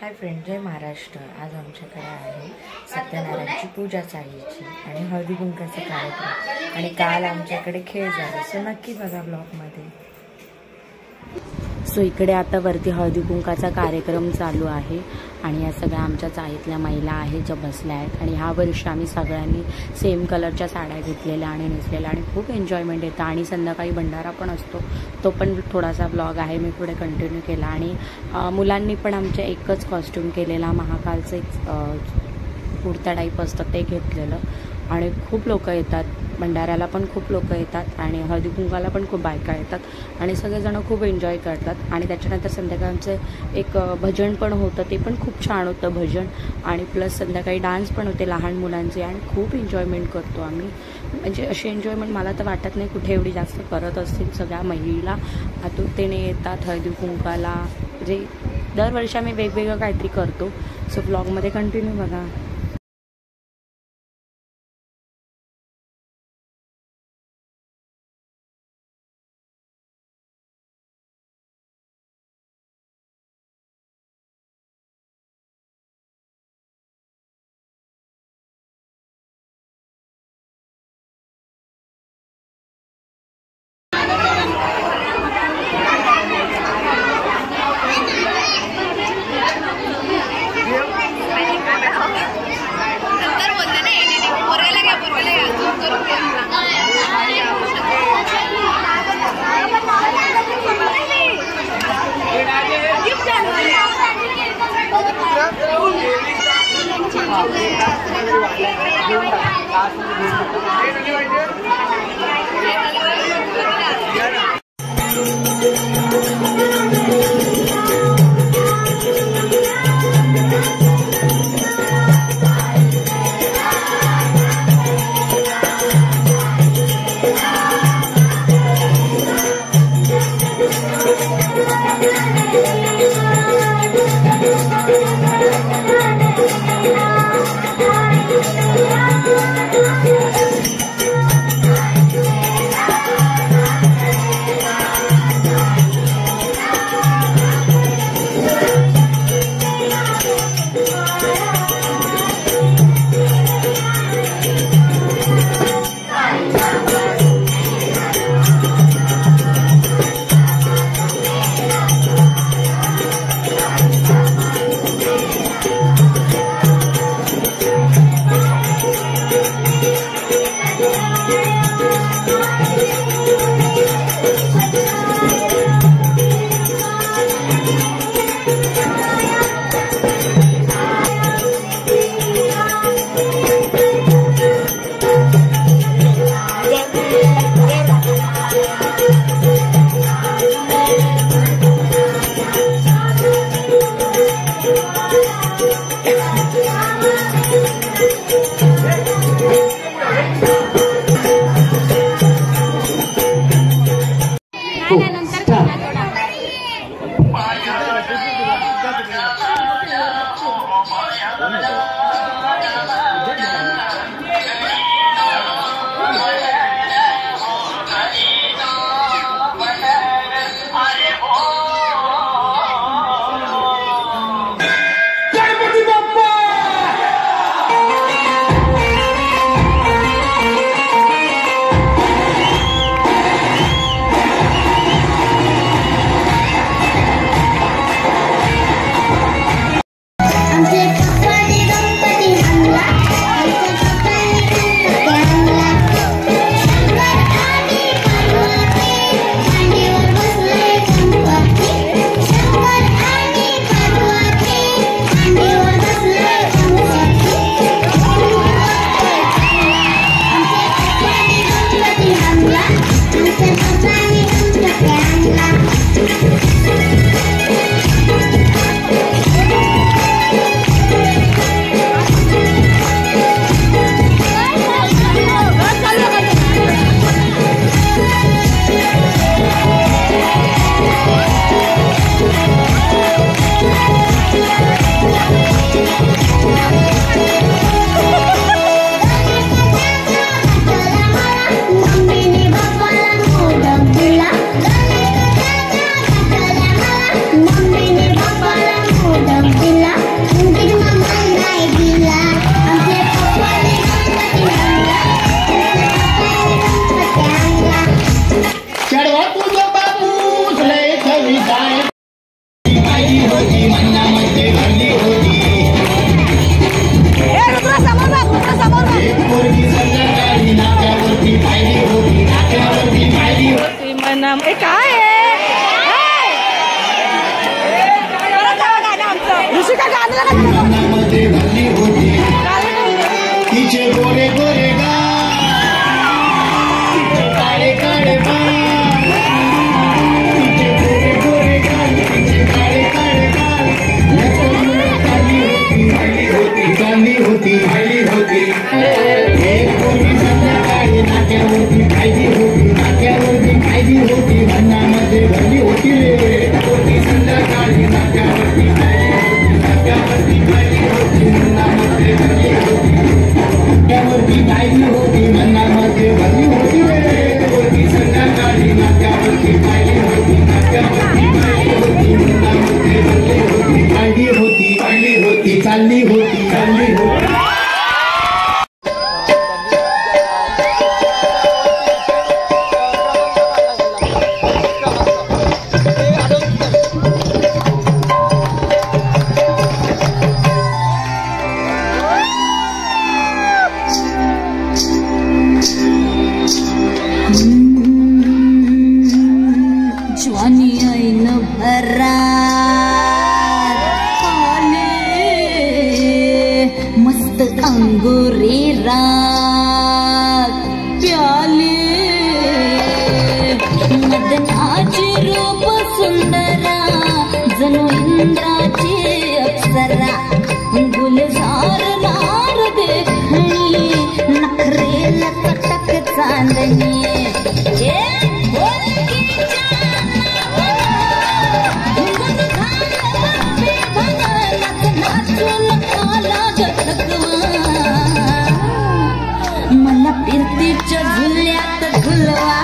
Hi friend, जय महाराष्ट्र। आज आमच्याकडे आहे सत्यनारायणची पूजा चालायची आणि हळदी कुंकाचा कार्यक्रम आणि काल आमच्याकडे खेळ झाले। सो नक्की बघा ब्लॉगमध्ये। सो इकडे आता वरती हळदी कुंकाचा कार्यक्रम चालू आहे आणि या सगळ्या आमच्या चाळीतल्या महिला आहेत ज्या बसल्या आहेत आणि ह्या वर्षी आम्ही सगळ्यांनी सेम कलरच्या साड्या घेतलेल्या आणि नेसलेल्या आणि खूप एन्जॉयमेंट येतं आणि संध्याकाळी भंडारा पण असतो, तो पण थोडासा ब्लॉग आहे मी पुढे कंटिन्यू केला। आणि मुलांनी पण आमच्या एकच कॉस्ट्यूम केलेला, महाकालचं एक कुर्ता टाईप असतं ते घेतलेलं आणि खूप लोक येतात भंडाऱ्याला, पण खूप लोक येतात आणि हळदी कुंकाला पण खूप बायका येतात आणि सगळेजण खूप एन्जॉय करतात। आणि त्याच्यानंतर संध्याकाळचं एक भजन पण होतं, ते पण खूप छान होतं भजन आणि प्लस संध्याकाळी डान्स पण होते लहान मुलांचे आणि खूप एन्जॉयमेंट करतो आम्ही। म्हणजे अशी एन्जॉयमेंट मला तर वाटत नाही कुठे एवढी जास्त करत असतील। सगळ्या महिला आतुरतेने येतात हळदी कुंकाला, म्हणजे दरवर्षी आम्ही वेगवेगळं काहीतरी करतो। सो ब्लॉगमध्ये कंटिन्यू बघा। गणपती मनामध्ये भरली होती तिचे गोरे गोरे गाल, तिचे काळे काळे बाल, तिचे गोरे गोरे गाल, तिचे काळे काळे बाल, चालली होती भाली होती एक पोरगी संध्याकाळी नाक्यावरती पाहिली होती, नाक्यावरती पाहिली होती, मनामध्ये भरली होती रे पोरगी संध्याकाळी नाक्यावरती पाहिली होती, नाक्यावरती पाहिली होती, मनामध्ये भरली होती, नाक्यावरती पाहिली होती, मनामध्ये भरली होती रे पोरगी संध्याकाळी नाक्यावरती पाहिली होती, नाक्यावरती पाहिली होती, मनामध्ये भरली होती, पाहिली होती पाहिली होती, चालली होती चालली होती. ज्वानी ऐन भरा मस्त अंगुरी रात प्याले मदनाची रूप सुंदरा जणू इंद्राची अप्सरा गुलजार नार देखणी नखरे लटक चांदणी मला फिरतीच्या झुल्यात झुलवा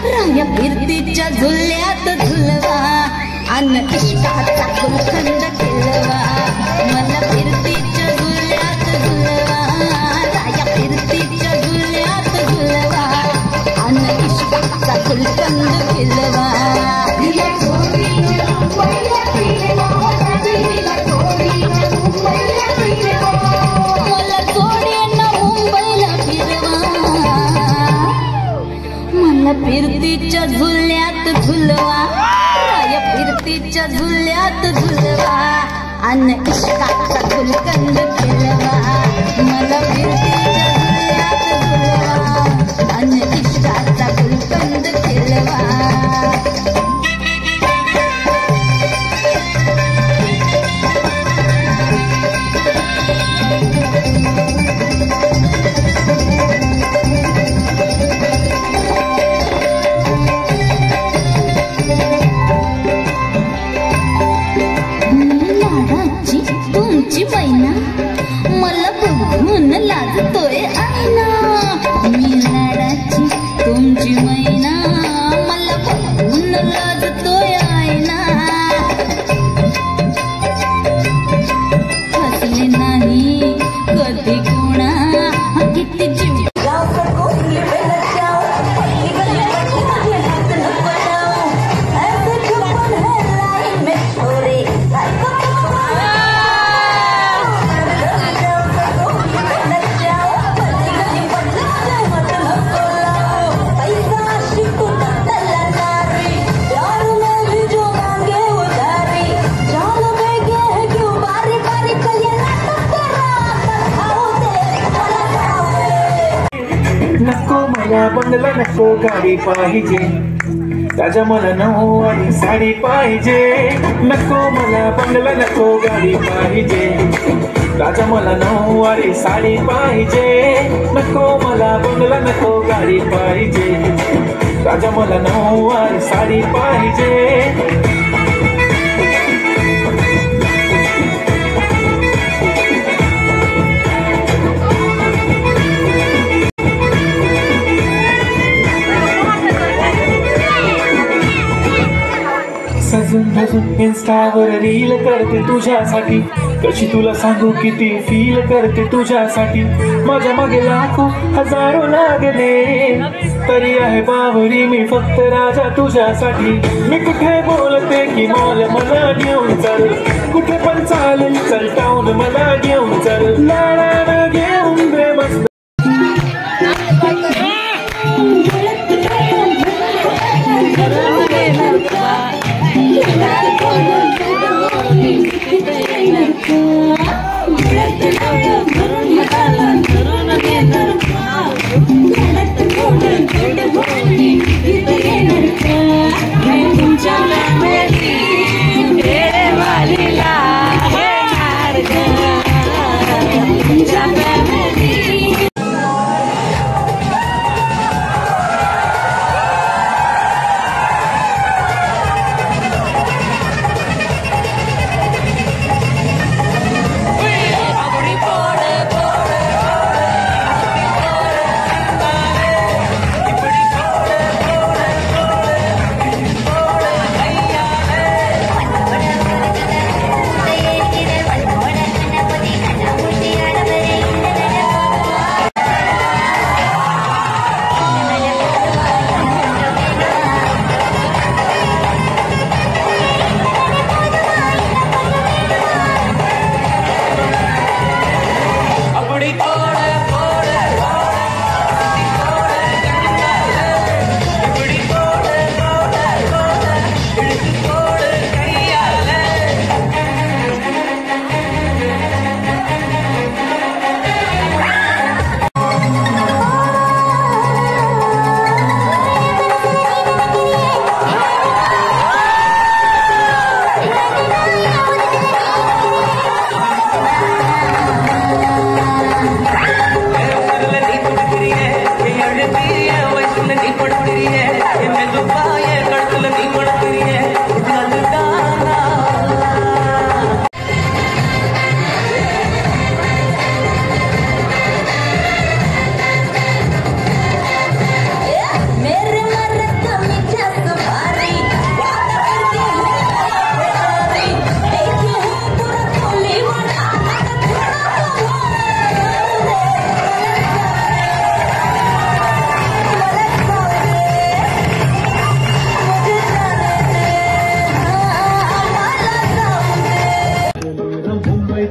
राया फिरतीच्या झुल्यात झुलवा अन इष्टाचा गुलखंड केलवा मला फिरतीच्या झुल्यात झुलवा राया फिरतीच्या झुल्यात झुलवा अन इष्टाचा गुलखंड केलवा मला जोडीनं मुंबईला फिरवा मला फिरतीच्या झुल्यात झुलवा राया फिरतीच्या झुल्यात झुलवा अन इष्टाचा गुलकंद केलवा मला फिरतीच्या झुल्यात झुलवा अन इष्टाचा गुलकंद केलवा तुमची मैना मला बघून लाजतोय आईना मी लाडाची तुमची मैना मला बघून लाजतोय आईना हसले नाही कधी कोणा किती जीव नको मला बंगला नको गाडी पाहिजे ताजा मला नऊवारी साडी पाहिजे नको मला बंगला नको गाडी पाहिजे ताजा मला नऊवारी साडी पाहिजे नको मला बंगला नको गाडी पाहिजे ताजा मला नऊवारी साडी पाहिजे सजून भजून इन्स्टावर रील करते तुझ्यासाठी कशी तुला सांगू किती फील करते तुझ्यासाठी माझ्या मागे लाखो हजारो लागले तरी आहे बावरी मी फक्त राजा तुझ्यासाठी मी कुठे बोलते की मॉल मला घेऊन चल कुठे पण चालेल चल टाऊन मला घेऊन चल लाडानं घेऊन दे मस्त Thank you.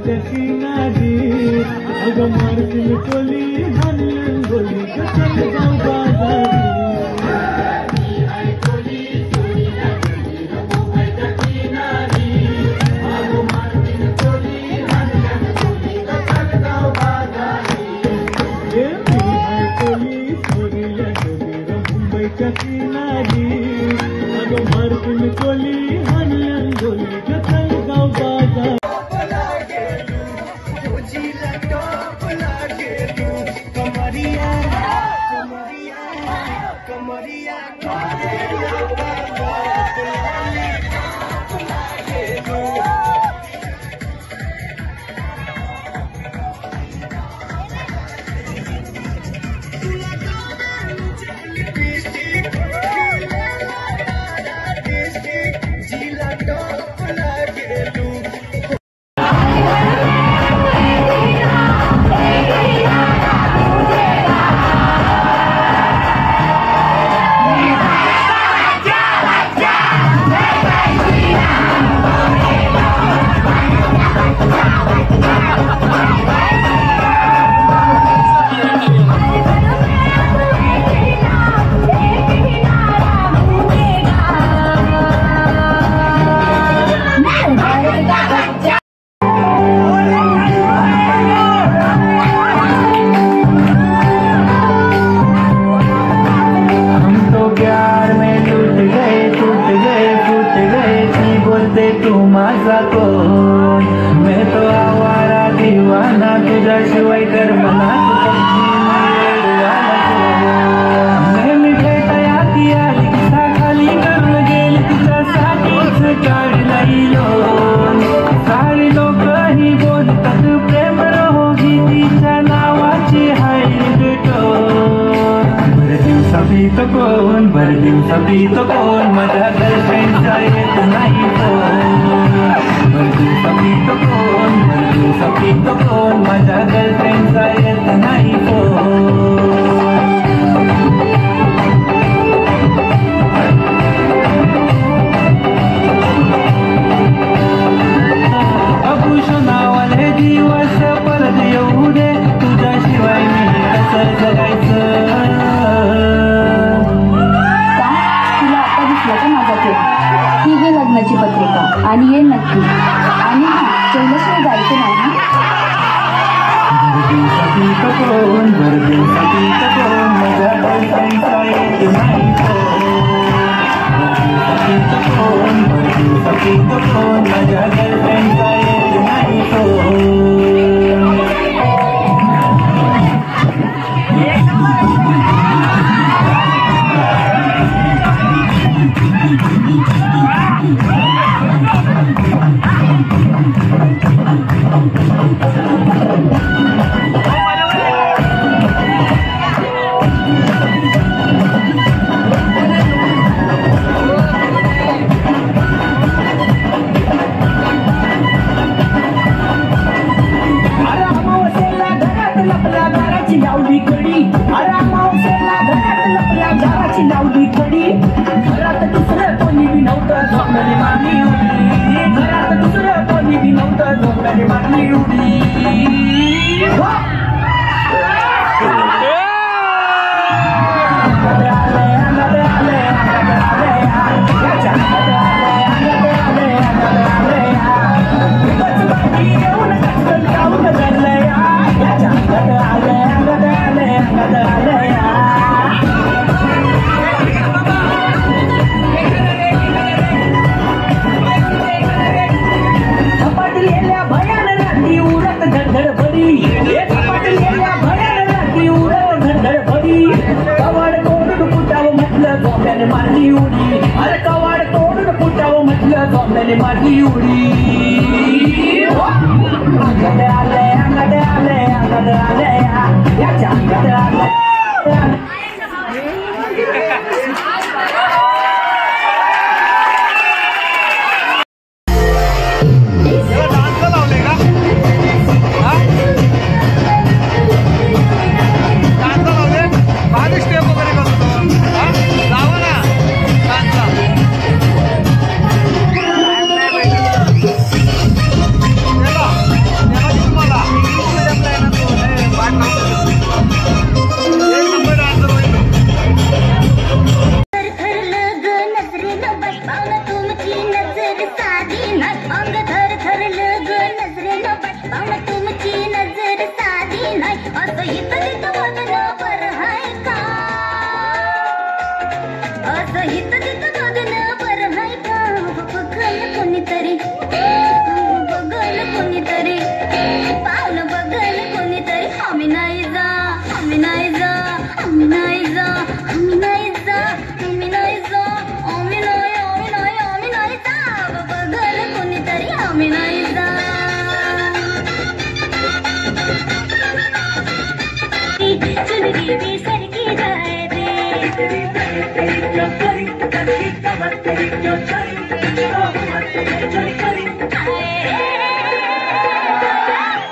मुंबईच्या किनारी अगं मारतील कोली हाणलं गोली चलगाव बाजारी किनारी अगं मारतील कोली हाणलं गोली चलगाव बाजारी तो कोण माझ्या गर्लफ्रेंडचा येत नाही तो कोण माझ्या गर्लफ्रेंडचा येत नाही अपुष नावाले दिवस परत येऊ दे तुझ्याशिवाय मी कसं जगायचं ही घे लग्नाची पत्रिका आणि ये नक्की आणि चौलसला जायचं नाही माझ्या गर्लफ्रेंडचा येत नाही लावली कडी घरात दुसरं कोणी बी नव्हतं झोपल्याने मारली उडी घरात दुसरं कोणी बी नव्हतं झोपल्याने मारली उडी मारली उडी अरे कवाड तोडून फुटावं म्हटलं झोपल्याने मारली उडी अंगात आले अंगात आले अंगात आले याच्या अंगात आले चुनरी भी सरकी जाए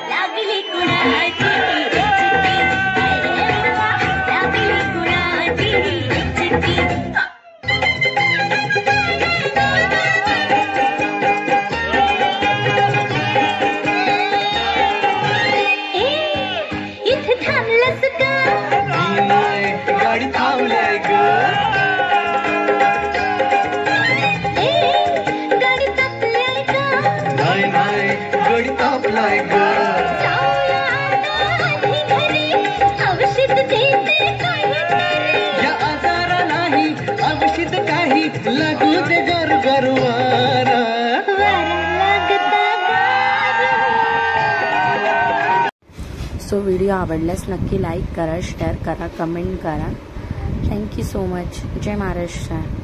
लागली कुणाची गाडी थांबलाय ग गाडी तापल्याय का नाही नाही गाडी तापलाय ग औषध देते या आजारा नाही औषध काही लागू दे गरगरवारा सो व्हिडिओ आवडल्यास नक्की लाईक करा, शेअर करा, कमेंट करा. Thank you so much. जय महाराष्ट्र.